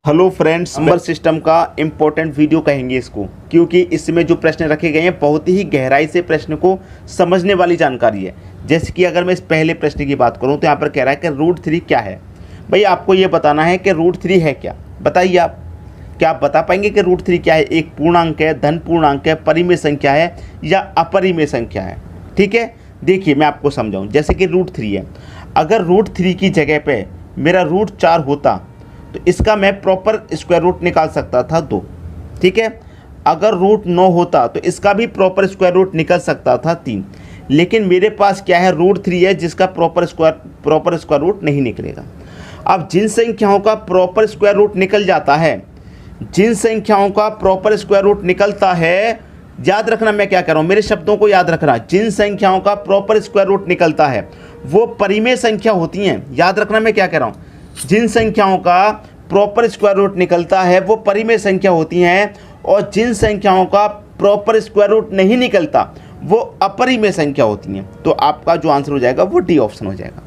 Hello friends, number system का important video कहेंगे इसको, क्योंकि इसमें जो प्रश्न रखे गए हैं बहुत ही गहराई से प्रश्न को समझने वाली जानकारी है। जैसे कि अगर मैं इस पहले प्रश्न की बात करूं तो यहाँ पर कह रहा है कि √3 क्या है। भाई आपको ये बताना है कि √3 है क्या। बताइए आप, क्या आप बता पाएंगे कि √3 क्या है? एक पूर्णांक है, धन पूर्णांक है, परिमेय संख्या है या अपरिमेय संख्या है? ठीक है, देखिए मैं आपको समझाऊँ। जैसे कि √3 है, अगर √3 की जगह पर मेरा √4 होता तो इसका मैं प्रॉपर स्क्वायर रूट निकाल सकता था 2। ठीक है, अगर √9 होता तो इसका भी प्रॉपर स्क्वायर रूट निकल सकता था 3। लेकिन मेरे पास क्या है, √3 है जिसका प्रॉपर स्क्वायर रूट नहीं निकलेगा। अब जिन संख्याओं का प्रॉपर स्क्वायर रूट निकल जाता है, जिन संख्याओं का प्रॉपर स्क्वायर रूट निकलता है, याद रखना मैं क्या कह रहा हूँ, मेरे शब्दों को याद रखना। जिन संख्याओं का प्रॉपर स्क्वायर रूट निकलता है वो परिमेय संख्या होती हैं। याद रखना मैं क्या कह रहा हूँ, जिन संख्याओं का प्रॉपर स्क्वायर रूट निकलता है वो परिमेय संख्या होती हैं, और जिन संख्याओं का प्रॉपर स्क्वायर रूट नहीं निकलता वो अपरिमेय संख्या होती हैं। तो आपका जो आंसर हो जाएगा वो डी ऑप्शन हो जाएगा।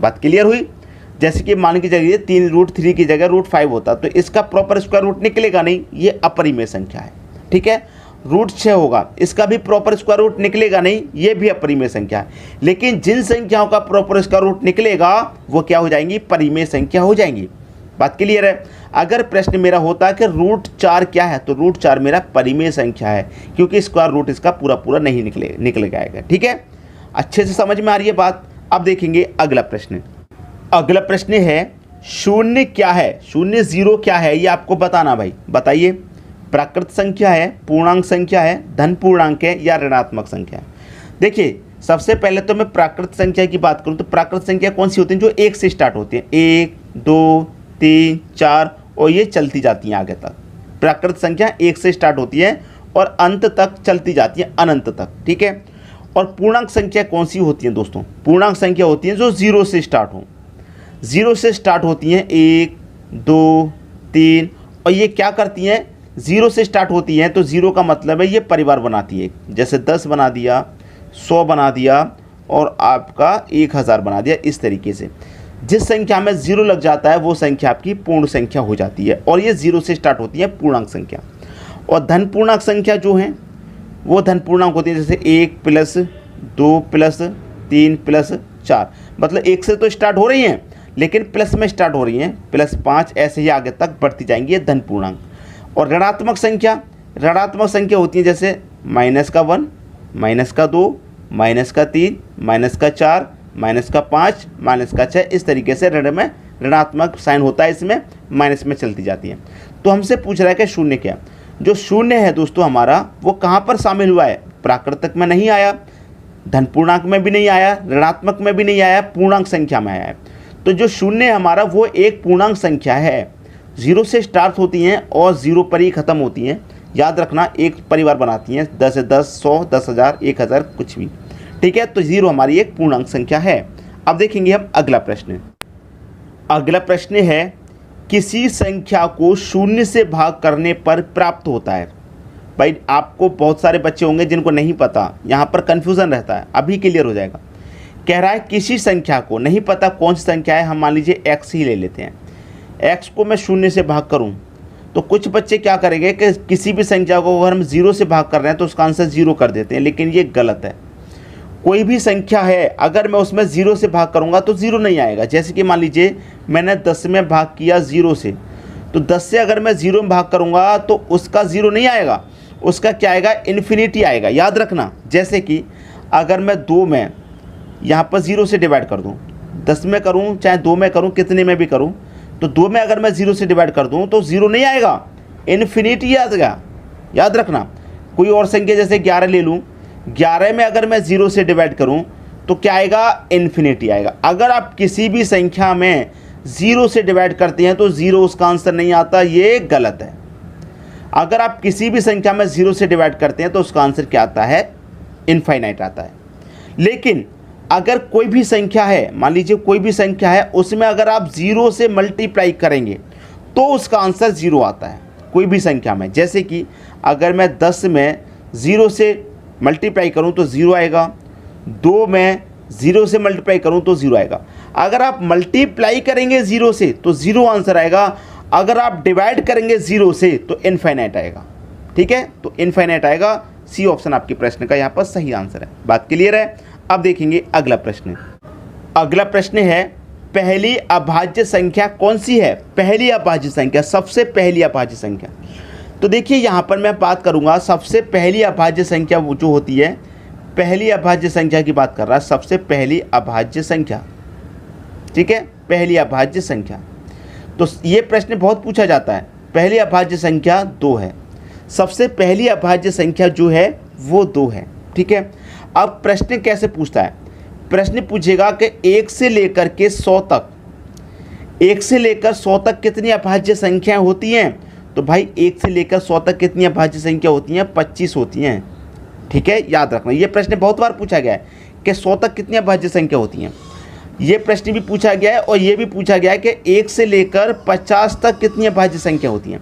बात क्लियर हुई? जैसे कि मान के चलिए 3√3 की जगह √5 होता तो इसका प्रॉपर स्क्वायर रूट निकलेगा नहीं, ये अपरिमेय संख्या है। ठीक है, √6 होगा, इसका भी प्रॉपर स्क्वायर रूट निकलेगा नहीं, ये भी अपरिमेय संख्या है। लेकिन जिन संख्याओं का प्रॉपर स्क्वायर रूट निकलेगा वो क्या हो जाएंगी, परिमेय संख्या हो जाएंगी। बात क्लियर है? अगर प्रश्न मेरा होता कि √4 क्या है तो √4 मेरा परिमेय संख्या है, क्योंकि स्क्वायर रूट इसका पूरा नहीं निकल जाएगा। ठीक है, अच्छे से समझ में आ रही है बात। अब देखेंगे अगला प्रश्न। अगला प्रश्न है, शून्य क्या है? शून्य, जीरो क्या है, ये आपको बताना। भाई बताइए, प्राकृत संख्या है, पूर्णांक संख्या है, धन पूर्णांक है या ऋणात्मक संख्या है? देखिए सबसे पहले तो मैं प्राकृत संख्या की बात करूं तो प्राकृत संख्या कौन सी होती है, जो 1 से स्टार्ट होती है। 1 2 3 4 और ये चलती जाती हैं आगे तक। प्राकृत संख्या 1 से स्टार्ट होती है और अंत तक चलती जाती है, अनंत तक। ठीक है, और पूर्णांक संख्या कौन सी होती है दोस्तों? पूर्णांक संख्या होती है जो 0 से स्टार्ट हो। 0 से स्टार्ट होती हैं 1 2 3, और ये क्या करती हैं, 0 से स्टार्ट होती हैं तो 0 का मतलब है ये परिवार बनाती है। जैसे 10 बना दिया, 100 बना दिया और आपका 1000 बना दिया। इस तरीके से जिस संख्या में 0 लग जाता है वो संख्या आपकी पूर्ण संख्या हो जाती है, और ये 0 से स्टार्ट होती है पूर्णांक संख्या। और धन पूर्णांक संख्या जो है वो धन पूर्णांक होती है, जैसे 1 + 2 + 3 + 4, मतलब 1 से तो स्टार्ट हो रही हैं लेकिन प्लस में स्टार्ट हो रही हैं, +5 ऐसे ही आगे तक बढ़ती जाएंगी, ये धन पूर्णांक। और ऋणात्मक संख्या होती है जैसे -1 -2 -3 -4 -5 -6, इस तरीके से ऋण में ऋणात्मक साइन होता है, इसमें माइनस में चलती जाती है। तो हमसे पूछ रहा है कि शून्य क्या? जो शून्य है दोस्तों हमारा वो कहाँ पर शामिल हुआ है? प्राकृतक में नहीं आया, धन पूर्णांक में भी नहीं आया, ऋणात्मक में भी नहीं आया, पूर्णांक संख्या में आया है। तो जो शून्य है हमारा वो एक पूर्णांक संख्या है, 0 से स्टार्ट होती हैं और 0 पर ही ख़त्म होती हैं। याद रखना, एक परिवार बनाती हैं, 10 से 10, 100, 10,000, 1000, कुछ भी। ठीक है, तो 0 हमारी एक पूर्णांक संख्या है। अब देखेंगे हम अगला प्रश्न। अगला प्रश्न है, किसी संख्या को 0 से भाग करने पर प्राप्त होता है। भाई आपको बहुत सारे बच्चे होंगे जिनको नहीं पता, यहाँ पर कन्फ्यूज़न रहता है, अभी क्लियर हो जाएगा। कह रहा है किसी संख्या को, नहीं पता कौन सी संख्या है, हम मान लीजिए x ही ले लेते हैं। x को मैं 0 से भाग करूं तो कुछ बच्चे क्या करेंगे कि किसी भी संख्या को अगर हम 0 से भाग कर रहे हैं तो उसका आंसर 0 कर देते हैं, लेकिन ये गलत है। कोई भी संख्या है अगर मैं उसमें 0 से भाग करूंगा तो 0 नहीं आएगा। जैसे कि मान लीजिए मैंने 10 में भाग किया 0 से, तो 10 से अगर मैं 0 में भाग करूंगा तो उसका 0 नहीं आएगा, उसका क्या आएगा, इन्फिनिटी आएगा। याद रखना, जैसे कि अगर मैं 2 में यहाँ पर 0 से डिवाइड कर दूँ, 10 में करूँ चाहे 2 में करूँ, कितने में भी करूँ, तो 2 में अगर मैं 0 से डिवाइड कर दूँ तो 0 नहीं आएगा, इन्फिनिटी आएगा। याद रखना, कोई और संख्या जैसे 11 ले लूँ, 11 में अगर मैं 0 से डिवाइड करूँ तो क्या आएगा, इन्फिनिटी आएगा। अगर आप किसी भी संख्या में 0 से डिवाइड करते हैं तो 0 उसका आंसर नहीं आता, ये गलत है। अगर आप किसी भी संख्या में 0 से डिवाइड करते हैं तो उसका आंसर क्या आता है, इनफाइनाइट आता है। लेकिन अगर कोई भी संख्या है, मान लीजिए कोई भी संख्या है, उसमें अगर आप 0 से मल्टीप्लाई करेंगे तो उसका आंसर 0 आता है। कोई भी संख्या में, जैसे कि अगर मैं 10 में 0 से मल्टीप्लाई करूं तो 0 आएगा, 2 में 0 से मल्टीप्लाई करूं तो 0 आएगा। अगर आप मल्टीप्लाई करेंगे 0 से तो 0 आंसर आएगा। अगर आप डिवाइड करेंगे 0 से तो इनफाइनाइट आएगा, ठीक है, तो इनफाइनाइट आएगा। सी ऑप्शन आपके प्रश्न का यहाँ पर सही आंसर है। बात क्लियर है। अब देखेंगे अगला प्रश्न। अगला प्रश्न है पहली अभाज्य संख्या कौन सी है? पहली अभाज्य संख्या, सबसे पहली अभाज्य संख्या। तो देखिए यहाँ पर मैं बात करूँगा सबसे पहली अभाज्य संख्या वो जो होती है, पहली अभाज्य संख्या की बात कर रहा है, सबसे पहली अभाज्य संख्या, ठीक है, पहली अभाज्य संख्या। तो ये प्रश्न बहुत पूछा जाता है। पहली अभाज्य संख्या 2 है, सबसे पहली अभाज्य संख्या जो है वो 2 है, ठीक है। अब प्रश्न कैसे पूछता है? प्रश्न पूछेगा कि 1 से लेकर के 100 तक, 1 से लेकर 100 तक कितनी अभाज्य संख्याएं होती हैं? तो भाई 1 से लेकर 100 तक कितनी अभाज्य संख्या होती हैं? 25 होती हैं, ठीक है, याद रखना। ये प्रश्न बहुत बार पूछा गया है कि 100 तक कितनी अभाज्य संख्या होती हैं। ये प्रश्न भी पूछा गया है और ये भी पूछा गया है कि 1 से लेकर 50 तक कितनी अभाज्य संख्या होती हैं।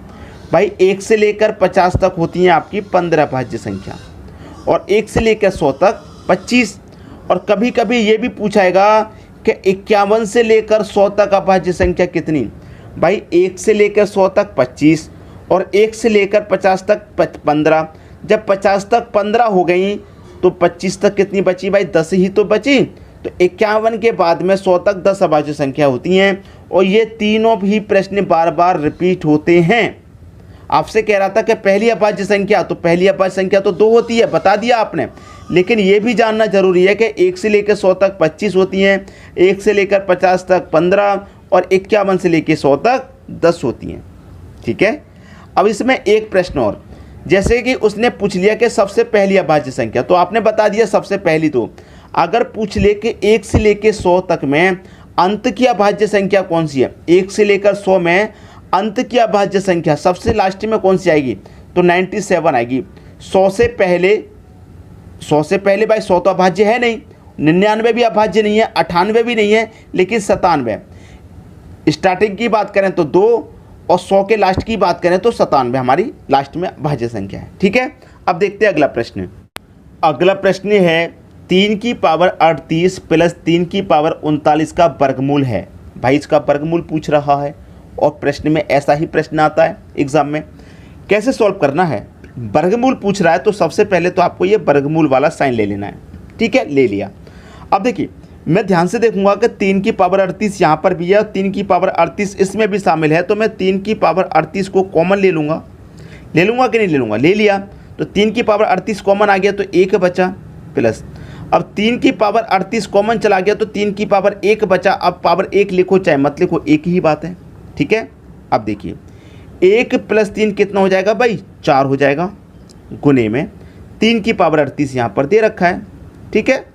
भाई 1 से लेकर 50 तक होती हैं आपकी 15 अभाज्य संख्या, और 1 से लेकर 100 तक 25। और कभी कभी ये भी पूछाएगा कि 51 से लेकर 100 तक अभाज्य संख्या कितनी? भाई 1 से लेकर 100 तक 25 और 1 से लेकर 50 तक 15। जब 50 तक 15 हो गई तो 25 तक कितनी बची? भाई 10 ही तो बची। तो 51 के बाद में 100 तक 10 अभाज्य संख्या होती हैं, और ये तीनों भी प्रश्न बार बार रिपीट होते हैं। आपसे कह रहा था कि पहली अभाज्य संख्या, तो पहली अभाज्य संख्या तो 2 होती है, बता दिया आपने, लेकिन ये भी जानना जरूरी है कि 1 से लेकर 100 तक 25 होती हैं, 1 से लेकर 50 तक 15 और 51 से लेकर 100 तक 10 होती हैं, ठीक है। अब इसमें एक प्रश्न और, जैसे कि उसने पूछ लिया कि सबसे पहली अभाज्य संख्या, तो आपने बता दिया सबसे पहली। तो अगर पूछ ले कि 1 से लेकर 100 तक में अंत की अभाज्य संख्या कौन सी है, 1 से लेकर 100 में अंत की अभाज्य संख्या सबसे लास्ट में कौन सी आएगी? तो 97 आएगी। 100 से पहले भाई 100 तो अभाज्य है नहीं, 99 भी अभाज्य नहीं है, 98 भी नहीं है, लेकिन 97 स्टार्टिंग की बात करें तो 2 और 100 के लास्ट की बात करें तो 97 हमारी लास्ट में अभाज्य संख्या है, ठीक है। अब देखते हैं अगला प्रश्न। अगला प्रश्न है 3 की पावर 38 प्लस 3 की पावर 39 का वर्गमूल है। भाई इसका वर्गमूल पूछ रहा है और प्रश्न में ऐसा ही प्रश्न आता है एग्जाम में। कैसे सॉल्व करना है? वर्गमूल पूछ रहा है तो सबसे पहले तो आपको ये वर्गमूल वाला साइन ले लेना है, ठीक है, ले लिया। अब देखिए मैं ध्यान से देखूंगा कि 3 की पावर 38 यहाँ पर भी है और 3 की पावर 38 इसमें भी शामिल है, तो मैं 3 की पावर 38 को कॉमन ले लूँगा कि नहीं ले लूँगा? ले लिया। तो 3 की पावर 38 कॉमन आ गया तो 1 बचा, प्लस अब 3 की पावर 38 कॉमन चला गया तो 3 की पावर 1 बचा। अब पावर 1 लिखो चाहे मत लिखो, एक ही बात है, ठीक है। अब देखिए 1 प्लस 3 कितना हो जाएगा भाई? 4 हो जाएगा, गुने में 3 की पावर 38 यहाँ पर दे रखा है, ठीक है।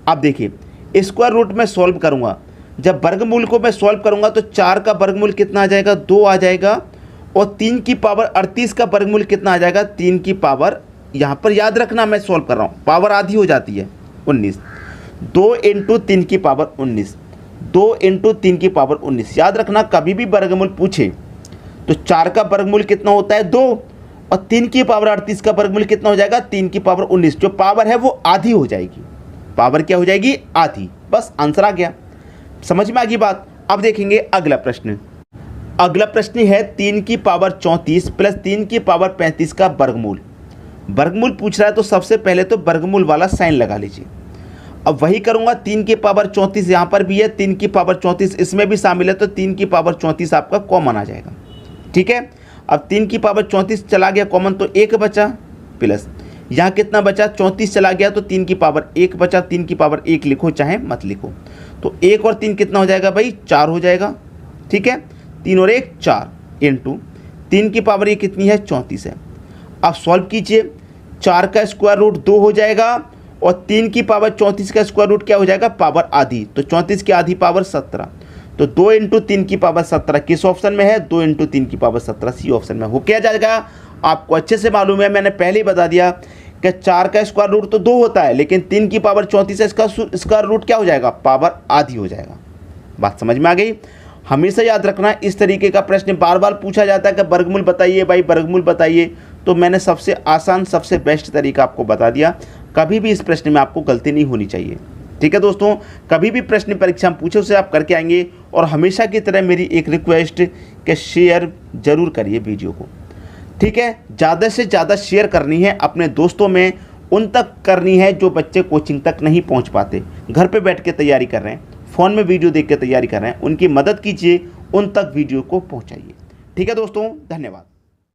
अब देखिए स्क्वायर रूट में सॉल्व करूँगा, जब वर्गमूल को मैं सॉल्व करूँगा तो 4 का वर्गमूल कितना आ जाएगा? 2 आ जाएगा, और 3 की पावर 38 का वर्गमूल कितना आ जाएगा? 3 की पावर, यहाँ पर याद रखना मैं सॉल्व कर रहा हूँ, पावर आधी हो जाती है 19, 2 इंटू 3 की पावर 19, 2 इंटू 3 की पावर 19। याद रखना कभी भी वर्गमूल पूछे तो 4 का वर्गमूल कितना होता है? 2, और 3 की पावर 38 का वर्गमूल कितना हो जाएगा? 3 की पावर 19। जो पावर है वो आधी हो जाएगी, पावर क्या हो जाएगी? आधी। बस आंसर आ गया, समझ में आ गई बात। अब देखेंगे अगला प्रश्न। अगला प्रश्न है 3 की पावर 34 प्लस 3 की पावर 35 का वर्गमूल। वर्गमूल पूछ रहा है तो सबसे पहले तो वर्गमूल वाला साइन लगा लीजिए। अब वही करूंगा, 3 की पावर 34 यहाँ पर भी है, 3 की पावर 34 इसमें भी शामिल है, तो 3 की पावर 34 आपका कॉमन आ जाएगा, ठीक है। अब 3 की पावर 34 चला गया कॉमन तो 1 बचा, प्लस यहाँ कितना बचा? 34 चला गया तो 3 की पावर 1 बचा। 3 की पावर 1 लिखो चाहे मत लिखो, तो 1 और 3 कितना हो जाएगा भाई? 4 हो जाएगा, ठीक है। 3 और 1 4 इंटू 3 की पावर ये कितनी है? 34 है। अब सॉल्व कीजिए, 4 का स्क्वायर रूट 2 हो जाएगा और 3 की पावर 34 का स्क्वायर रूट क्या हो जाएगा? पावर आधी, तो 34 की आधी पावर 17, तो 2 इंटू 3 की पावर 17 किस ऑप्शन में है? 2 इंटू 3 की पावर 17 सी ऑप्शन में हो क्या जाएगा? आपको अच्छे से मालूम है, मैंने पहले ही बता दिया कि 4 का स्क्वायर रूट तो 2 होता है, लेकिन 3 की पावर 34 है, इसका स्क्वायर रूट क्या हो जाएगा? पावर आधी हो जाएगा। बात समझ में आ गई? हमेशा याद रखना इस तरीके का प्रश्न बार बार पूछा जाता है कि वर्गमूल बताइए भाई, वर्गमूल बताइए, तो मैंने सबसे आसान सबसे बेस्ट तरीका आपको बता दिया। कभी भी इस प्रश्न में आपको गलती नहीं होनी चाहिए, ठीक है दोस्तों। कभी भी प्रश्न परीक्षा में पूछे उसे आप करके आएंगे। और हमेशा की तरह मेरी एक रिक्वेस्ट कि शेयर ज़रूर करिए वीडियो को, ठीक है। ज़्यादा से ज़्यादा शेयर करनी है अपने दोस्तों में, उन तक करनी है जो बच्चे कोचिंग तक नहीं पहुंच पाते, घर पे बैठ के तैयारी कर रहे हैं, फ़ोन में वीडियो देख के तैयारी कर रहे हैं, उनकी मदद कीजिए, उन तक वीडियो को पहुंचाइए। ठीक है दोस्तों, धन्यवाद।